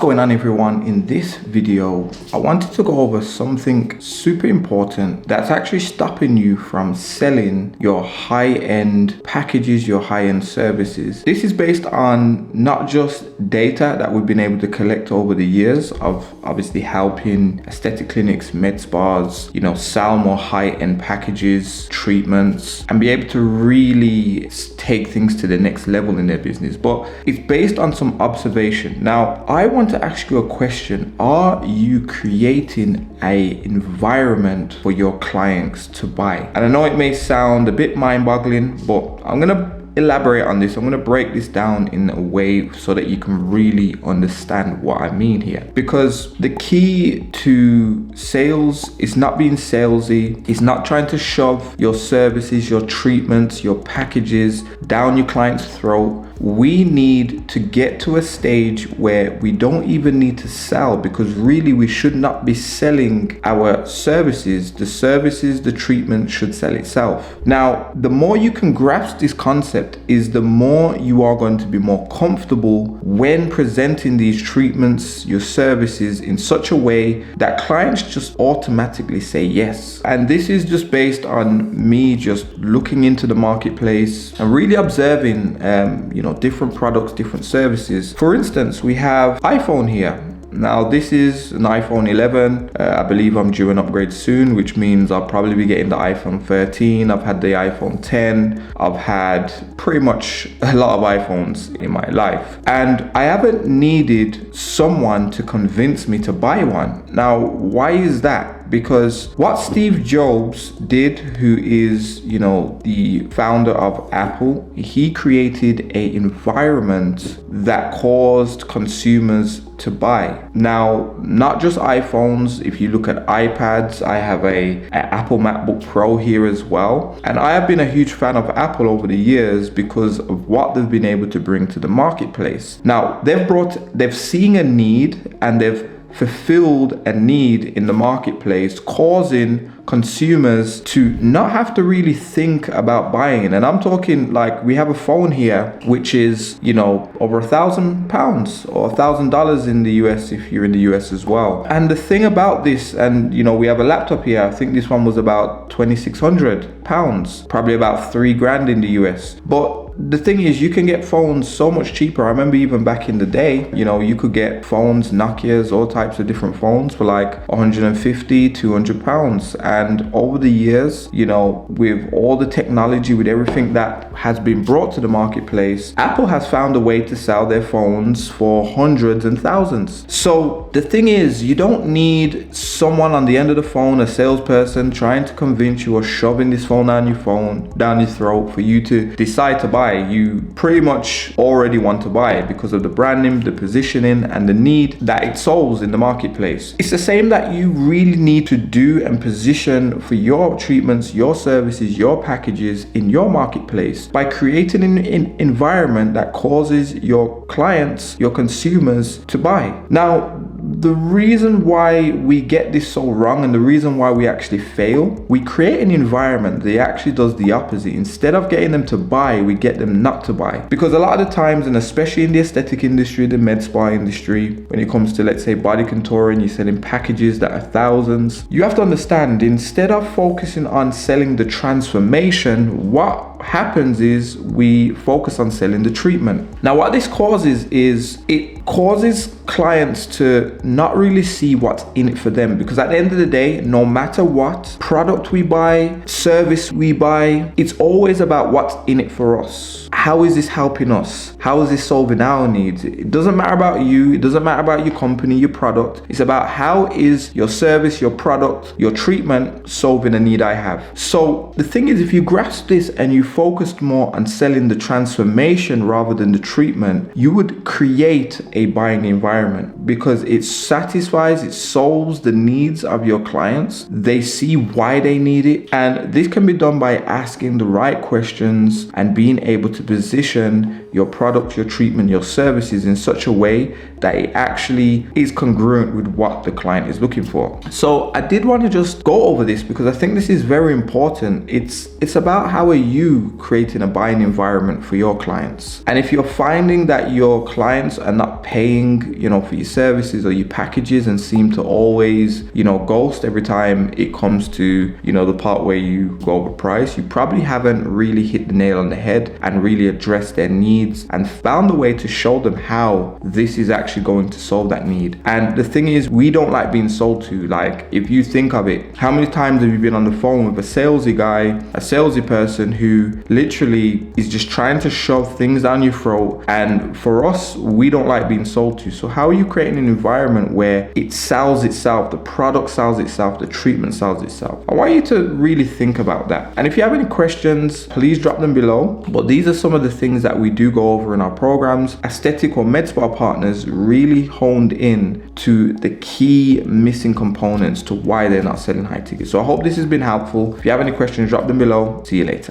What's going on, everyone? In this video, I wanted to go over something super important that's actually stopping you from selling your high-end packages, your high-end services. This is based on not just data that we've been able to collect over the years of obviously helping aesthetic clinics, med spas, sell more high-end packages, treatments, and be able to really take things to the next level in their business, but it's based on some observation. Now, I want to ask you a question. Are you creating an environment for your clients to buy? And I know it may sound a bit mind-boggling, but I'm gonna elaborate on this. I'm going to break this down in a way so that you can really understand what I mean here. Because the key to sales is not being salesy. It's not trying to shove your services, your treatments, your packages down your client's throat. We need to get to a stage where we don't even need to sell, because really we should not be selling our services. The treatment should sell itself. Now, the more you can grasp this concept is the more you are going to be more comfortable when presenting these treatments, your services, in such a way that clients just automatically say yes. And this is just based on me just looking into the marketplace and really observing different products, different services. For instance, we have iPhone here. Now, this is an iPhone 11. I believe I'm due an upgrade soon, which means I'll probably be getting the iPhone 13. I've had the iPhone 10. I've had pretty much a lot of iPhones in my life. And I haven't needed someone to convince me to buy one. Now, why is that? Because what Steve Jobs did, who is, the founder of Apple, he created an environment that caused consumers to buy. Now, not just iPhones. If you look at iPads, I have an Apple MacBook Pro here as well. And I have been a huge fan of Apple over the years because of what they've been able to bring to the marketplace. Now, they've seen a need and they've fulfilled a need in the marketplace, causing consumers to not have to really think about buying. And I'm talking like we have a phone here which is over £1,000 or $1,000 in the US if you're in the US as well. And the thing about this, and we have a laptop here, I think this one was about £2,600, probably about $3,000 in the US. But the thing is, you can get phones so much cheaper. I remember even back in the day, you could get phones, Nokias, all types of different phones for like £150, £200. And over the years, with all the technology, with everything that has been brought to the marketplace, Apple has found a way to sell their phones for hundreds and thousands. So the thing is, you don't need someone on the end of the phone, a salesperson, trying to convince you or shoving this phone down your throat for you to decide to buy. You pretty much already want to buy it because of the brand name, the positioning, and the need that it solves in the marketplace. It's the same that you really need to do and position for your treatments, your services, your packages in your marketplace by creating an environment that causes your clients, your consumers to buy. Now, the reason why we get this so wrong and the reason why we actually fail, we create an environment that actually does the opposite. Instead of getting them to buy, we get them not to buy. Because a lot of the times, and especially in the aesthetic industry, the med spa industry, when it comes to, let's say, body contouring, you're selling packages that are thousands. You have to understand, instead of focusing on selling the transformation, what happens is we focus on selling the treatment. Now, what this causes is it causes clients to not really see what's in it for them, because at the end of the day, no matter what product we buy, service we buy, it's always about what's in it for us. How is this helping us? How is this solving our needs? It doesn't matter about you. It doesn't matter about your company, your product. It's about how is your service, your product, your treatment solving a need I have. So the thing is, if you grasp this and you focused more on selling the transformation rather than the treatment, you would create a buying environment because it satisfies, it solves the needs of your clients. They see why they need it. And this can be done by asking the right questions and being able to position your product, your treatment, your services in such a way that it actually is congruent with what the client is looking for. So I did want to just go over this because I think this is very important. It's about how are you creating a buying environment for your clients. And if you're finding that your clients are not not paying, for your services or your packages and seem to always, ghost every time it comes to, the part where you go over price, you probably haven't really hit the nail on the head and really addressed their needs and found a way to show them how this is actually going to solve that need. And the thing is, we don't like being sold to. Like, if you think of it, how many times have you been on the phone with a salesy guy, a salesy person who literally is just trying to shove things down your throat? And for us, we don't like being sold to. So how are you creating an environment where it sells itself, the product sells itself, the treatment sells itself? I want you to really think about that. And if you have any questions, please drop them below. But these are some of the things that we do go over in our programs. Aesthetic or med spa partners really honed in to the key missing components to why they're not selling high tickets. So I hope this has been helpful. If you have any questions, drop them below. See you later.